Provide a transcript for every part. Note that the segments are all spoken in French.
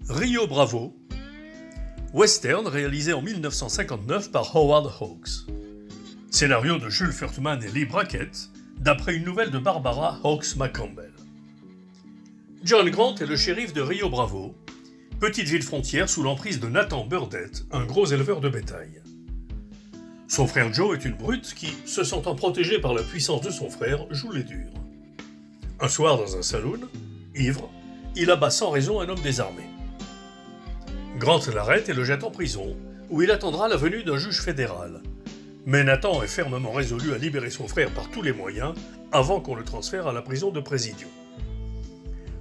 Rio Bravo, western réalisé en 1959 par Howard Hawks. Scénario de Jules Furtman et Lee Brackett, d'après une nouvelle de Barbara Hawks McCampbell. John Grant est le shérif de Rio Bravo, petite ville frontière sous l'emprise de Nathan Burdett, un gros éleveur de bétail. Son frère Joe est une brute qui, se sentant protégée par la puissance de son frère, joue les durs. Un soir dans un saloon, ivre, il abat sans raison un homme désarmé. Grant l'arrête et le jette en prison, où il attendra la venue d'un juge fédéral. Mais Nathan est fermement résolu à libérer son frère par tous les moyens, avant qu'on le transfère à la prison de Presidio.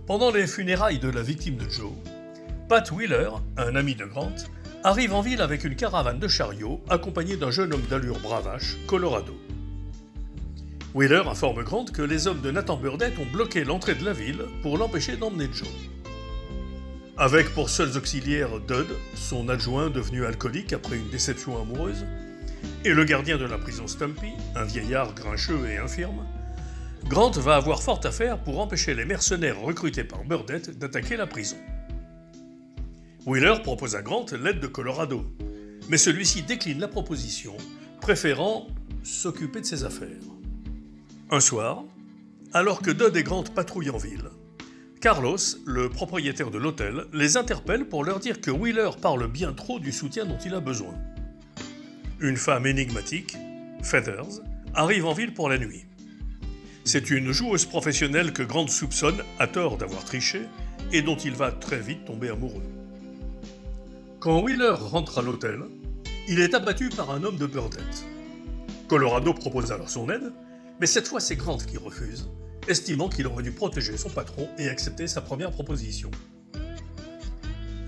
Pendant les funérailles de la victime de Joe, Pat Wheeler, un ami de Grant, arrive en ville avec une caravane de chariots accompagné d'un jeune homme d'allure bravache, Colorado. Wheeler informe Grant que les hommes de Nathan Burdett ont bloqué l'entrée de la ville pour l'empêcher d'emmener Joe. Avec pour seuls auxiliaires Dud, son adjoint devenu alcoolique après une déception amoureuse, et le gardien de la prison Stumpy, un vieillard grincheux et infirme, Grant va avoir fort à faire pour empêcher les mercenaires recrutés par Burdett d'attaquer la prison. Wheeler propose à Grant l'aide de Colorado, mais celui-ci décline la proposition, préférant s'occuper de ses affaires. Un soir, alors que Dud et Grant patrouillent en ville, Carlos, le propriétaire de l'hôtel, les interpelle pour leur dire que Wheeler parle bien trop du soutien dont il a besoin. Une femme énigmatique, Feathers, arrive en ville pour la nuit. C'est une joueuse professionnelle que Grant soupçonne, à tort d'avoir triché, et dont il va très vite tomber amoureux. Quand Wheeler rentre à l'hôtel, il est abattu par un homme de Burdett. Colorado propose alors son aide, mais cette fois c'est Grant qui refuse, estimant qu'il aurait dû protéger son patron et accepter sa première proposition.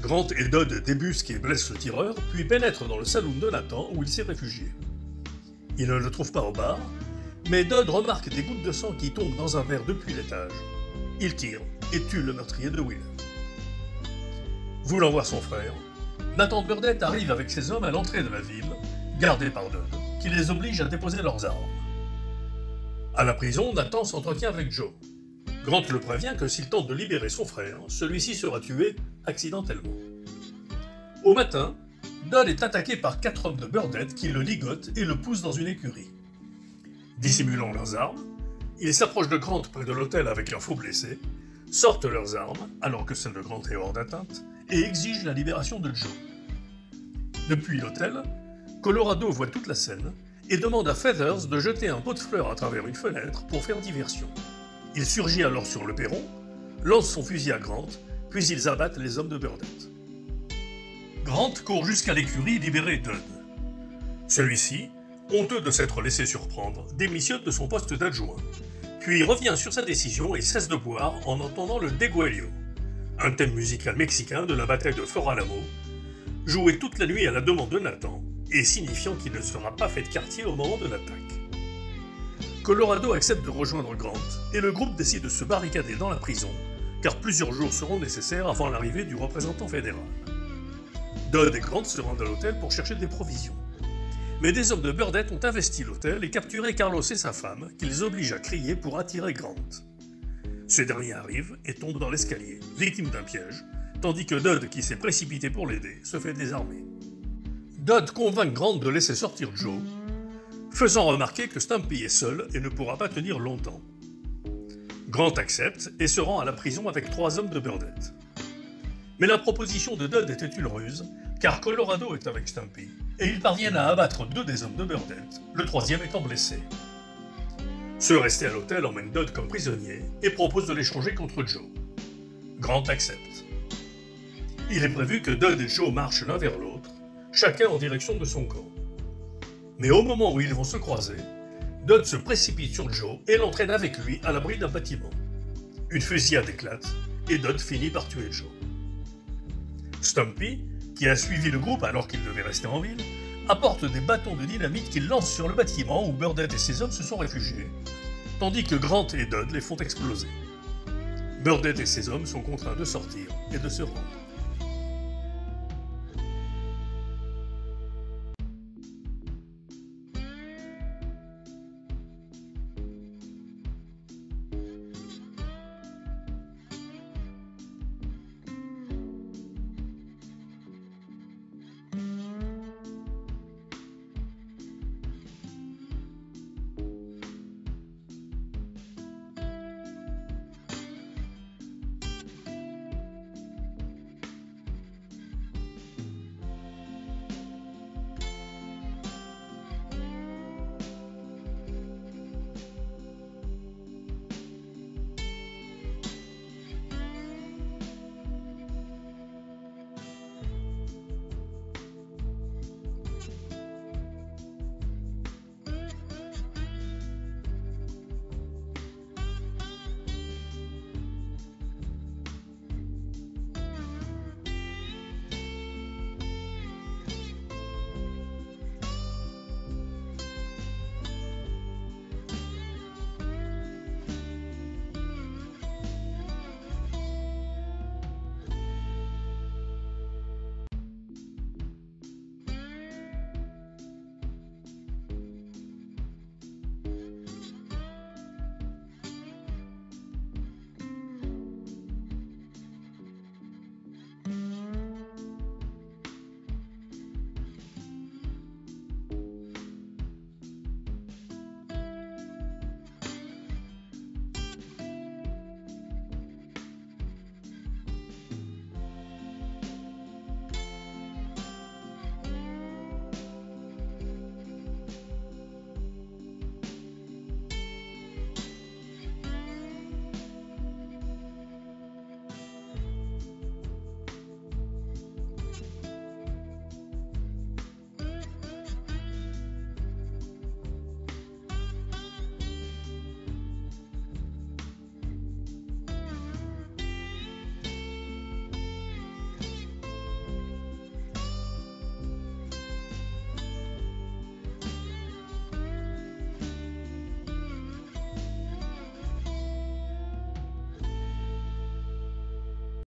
Grant et Dud débusquent et blessent le tireur, puis pénètrent dans le saloon de Nathan où il s'est réfugié. Ils ne le trouvent pas au bar, mais Dud remarque des gouttes de sang qui tombent dans un verre depuis l'étage. Il tire et tue le meurtrier de Wheeler. Voulant voir son frère, Nathan Burdett arrive avec ses hommes à l'entrée de la ville, gardés par Dud, qui les oblige à déposer leurs armes. À la prison, Nathan s'entretient avec Joe. Grant le prévient que s'il tente de libérer son frère, celui-ci sera tué accidentellement. Au matin, Dud est attaqué par 4 hommes de Burdett qui le ligotent et le poussent dans une écurie. Dissimulant leurs armes, ils s'approchent de Grant près de l'hôtel avec un faux blessé, sortent leurs armes, alors que celle de Grant est hors d'atteinte, et exigent la libération de Joe. Depuis l'hôtel, Colorado voit toute la scène et demande à Feathers de jeter un pot de fleurs à travers une fenêtre pour faire diversion. Il surgit alors sur le perron, lance son fusil à Grant, puis ils abattent les hommes de Burdett. Grant court jusqu'à l'écurie libérer Dud. Celui-ci, honteux de s'être laissé surprendre, démissionne de son poste d'adjoint, puis revient sur sa décision et cesse de boire en entendant le Deguelio, un thème musical mexicain de la bataille de Fort Alamo, joué toute la nuit à la demande de Nathan et signifiant qu'il ne sera pas fait de quartier au moment de l'attaque. Colorado accepte de rejoindre Grant et le groupe décide de se barricader dans la prison car plusieurs jours seront nécessaires avant l'arrivée du représentant fédéral. Dud et Grant se rendent à l'hôtel pour chercher des provisions. Mais des hommes de Burdett ont investi l'hôtel et capturé Carlos et sa femme, qu'ils obligent à crier pour attirer Grant. Ce dernier arrive et tombe dans l'escalier, victime d'un piège, tandis que Dud, qui s'est précipité pour l'aider, se fait désarmer. Dud convainc Grant de laisser sortir Joe, faisant remarquer que Stumpy est seul et ne pourra pas tenir longtemps. Grant accepte et se rend à la prison avec 3 hommes de Burdett. Mais la proposition de Dud était une ruse, car Colorado est avec Stumpy, et ils parviennent à abattre 2 des hommes de Burdett, le 3e étant blessé. Ceux restés à l'hôtel emmènent Dud comme prisonnier et proposent de l'échanger contre Joe. Grant accepte. Il est prévu que Dud et Joe marchent l'un vers l'autre, chacun en direction de son camp. Mais au moment où ils vont se croiser, Dud se précipite sur Joe et l'entraîne avec lui à l'abri d'un bâtiment. Une fusillade éclate et Dud finit par tuer Joe. Stumpy, qui a suivi le groupe alors qu'il devait rester en ville, apporte des bâtons de dynamite qu'il lance sur le bâtiment où Burdett et ses hommes se sont réfugiés, tandis que Grant et Dud les font exploser. Burdett et ses hommes sont contraints de sortir et de se rendre.